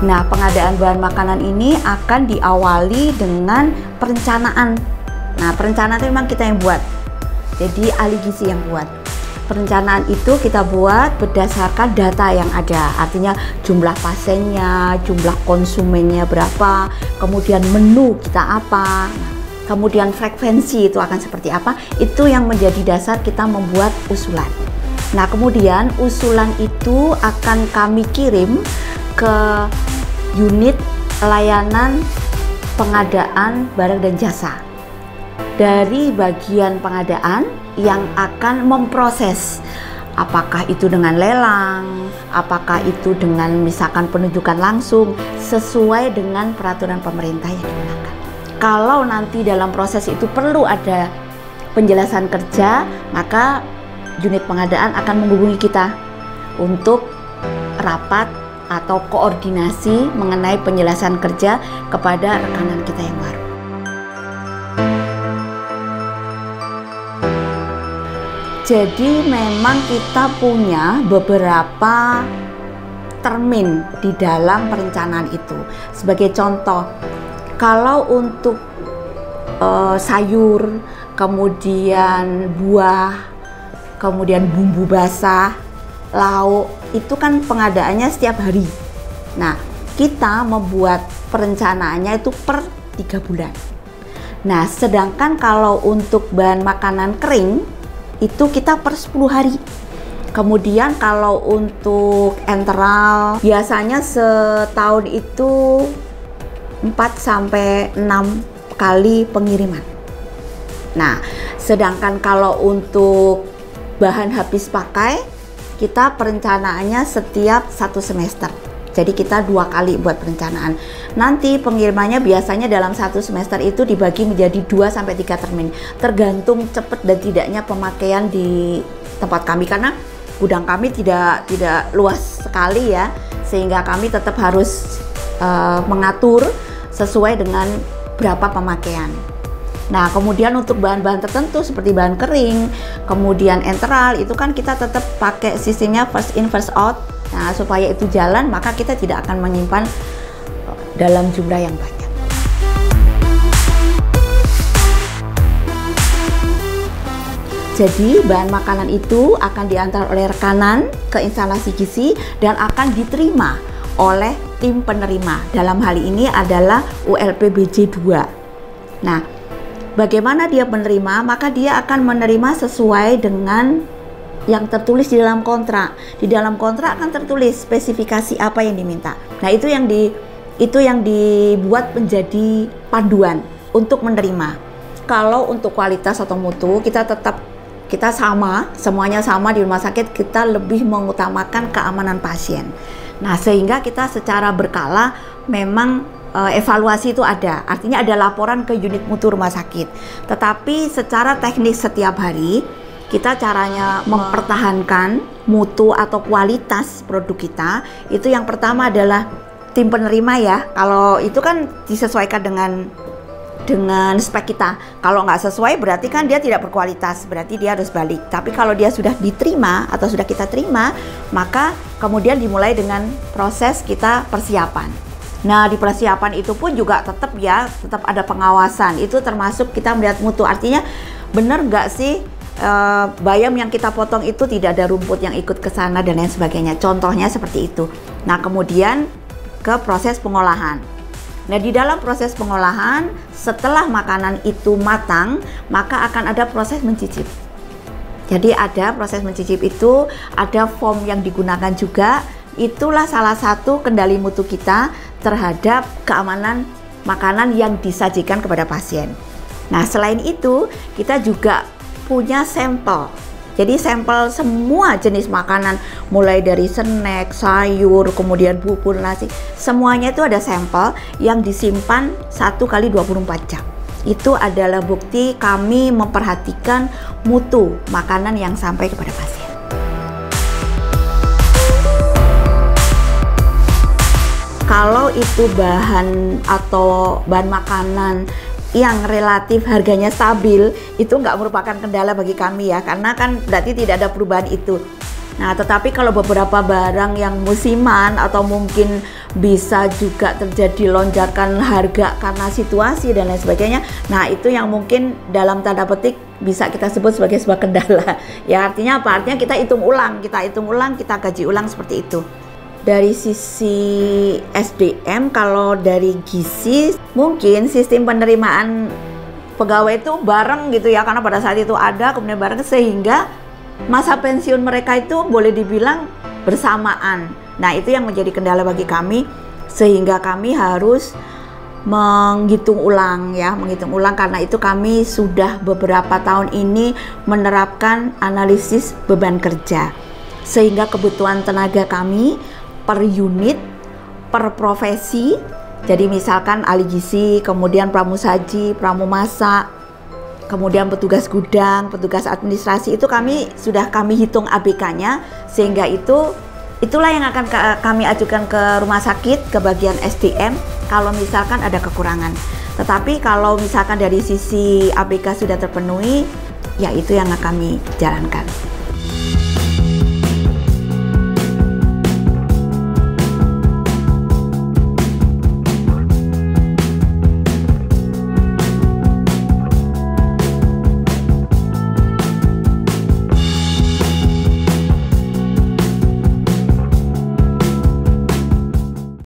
Nah, pengadaan bahan makanan ini akan diawali dengan perencanaan. Nah, perencanaan itu memang kita yang buat. Jadi ahli gizi yang buat. Perencanaan itu kita buat berdasarkan data yang ada. Artinya jumlah pasiennya, jumlah konsumennya berapa, kemudian menu kita apa, kemudian frekuensi itu akan seperti apa. Itu yang menjadi dasar kita membuat usulan. Nah, kemudian usulan itu akan kami kirim ke unit layanan pengadaan barang dan jasa. Dari bagian pengadaan yang akan memproses apakah itu dengan lelang, apakah itu dengan misalkan penunjukan langsung sesuai dengan peraturan pemerintah yang digunakan. Kalau nanti dalam proses itu perlu ada penjelasan kerja, maka unit pengadaan akan menghubungi kita untuk rapat atau koordinasi mengenai penjelasan kerja kepada rekanan kita yang baru. Jadi memang kita punya beberapa termin di dalam perencanaan itu. Sebagai contoh, kalau untuk sayur, kemudian buah, kemudian bumbu basah, lauk, itu kan pengadaannya setiap hari. Nah, kita membuat perencanaannya itu per 3 bulan. Nah, sedangkan kalau untuk bahan makanan kering itu kita per 10 hari. Kemudian kalau untuk enteral biasanya setahun itu 4 sampai 6 kali pengiriman. Nah, sedangkan kalau untuk bahan habis pakai kita perencanaannya setiap 1 semester. Jadi kita 2 kali buat perencanaan. Nanti pengirimannya biasanya dalam 1 semester itu dibagi menjadi 2 sampai 3 termin. Tergantung cepat dan tidaknya pemakaian di tempat kami, karena gudang kami tidak luas sekali ya, sehingga kami tetap harus mengatur sesuai dengan berapa pemakaian. Nah, kemudian untuk bahan-bahan tertentu seperti bahan kering, kemudian enteral, itu kan kita tetap pakai sistemnya first in first out. Nah, supaya itu jalan, maka kita tidak akan menyimpan dalam jumlah yang banyak. Jadi, bahan makanan itu akan diantar oleh rekanan ke instalasi gizi dan akan diterima oleh tim penerima. Dalam hal ini adalah ULP-BJ 2. Nah, bagaimana dia menerima? Maka dia akan menerima sesuai dengan yang tertulis di dalam kontrak. Di dalam kontrak akan tertulis spesifikasi apa yang diminta. Nah, itu yang dibuat menjadi panduan untuk menerima. Kalau untuk kualitas atau mutu kita sama, semuanya sama di rumah sakit, kita lebih mengutamakan keamanan pasien. Nah, sehingga kita secara berkala memang evaluasi itu ada. Artinya ada laporan ke unit mutu rumah sakit. Tetapi secara teknis setiap hari kita caranya mempertahankan mutu atau kualitas produk kita itu yang pertama adalah tim penerima ya. Kalau itu kan disesuaikan dengan spek kita. Kalau nggak sesuai berarti kan dia tidak berkualitas, berarti dia harus balik. Tapi kalau dia sudah diterima atau sudah kita terima, maka kemudian dimulai dengan proses kita persiapan. Nah, di persiapan itu pun juga tetap ada pengawasan. Itu termasuk kita melihat mutu. Artinya benar nggak sih bayam yang kita potong itu tidak ada rumput yang ikut ke sana dan lain sebagainya. Contohnya seperti itu. Nah, kemudian ke proses pengolahan. Nah, di dalam proses pengolahan setelah makanan itu matang, maka akan ada proses mencicip. Jadi ada proses mencicip itu, ada form yang digunakan juga. Itulah salah satu kendali mutu kita terhadap keamanan makanan yang disajikan kepada pasien. Nah, selain itu kita juga punya sampel. Jadi sampel semua jenis makanan, mulai dari snack, sayur, kemudian bubur, nasi, semuanya itu ada sampel yang disimpan 1 kali 24 jam. Itu adalah bukti kami memperhatikan mutu makanan yang sampai kepada pasien. Kalau itu bahan atau bahan makanan yang relatif harganya stabil, itu nggak merupakan kendala bagi kami ya, karena kan berarti tidak ada perubahan itu. Nah, tetapi kalau beberapa barang yang musiman atau mungkin bisa juga terjadi lonjakan harga karena situasi dan lain sebagainya. Nah, itu yang mungkin dalam tanda petik bisa kita sebut sebagai sebuah kendala. Ya, artinya apa? Artinya kita hitung ulang, kita kaji ulang seperti itu. Dari sisi SDM, kalau dari gizi, mungkin sistem penerimaan pegawai itu bareng gitu ya, karena pada saat itu ada, kemudian bareng, sehingga masa pensiun mereka itu boleh dibilang bersamaan. Nah, itu yang menjadi kendala bagi kami, sehingga kami harus menghitung ulang karena itu kami sudah beberapa tahun ini menerapkan analisis beban kerja, sehingga kebutuhan tenaga kami per unit, per profesi. Jadi misalkan ahli gizi, kemudian pramusaji, pramumasak, kemudian petugas gudang, petugas administrasi, itu sudah kami hitung ABK-nya, sehingga itulah yang akan kami ajukan ke rumah sakit, ke bagian SDM kalau misalkan ada kekurangan. Tetapi kalau misalkan dari sisi ABK sudah terpenuhi, ya itu yang akan kami jalankan.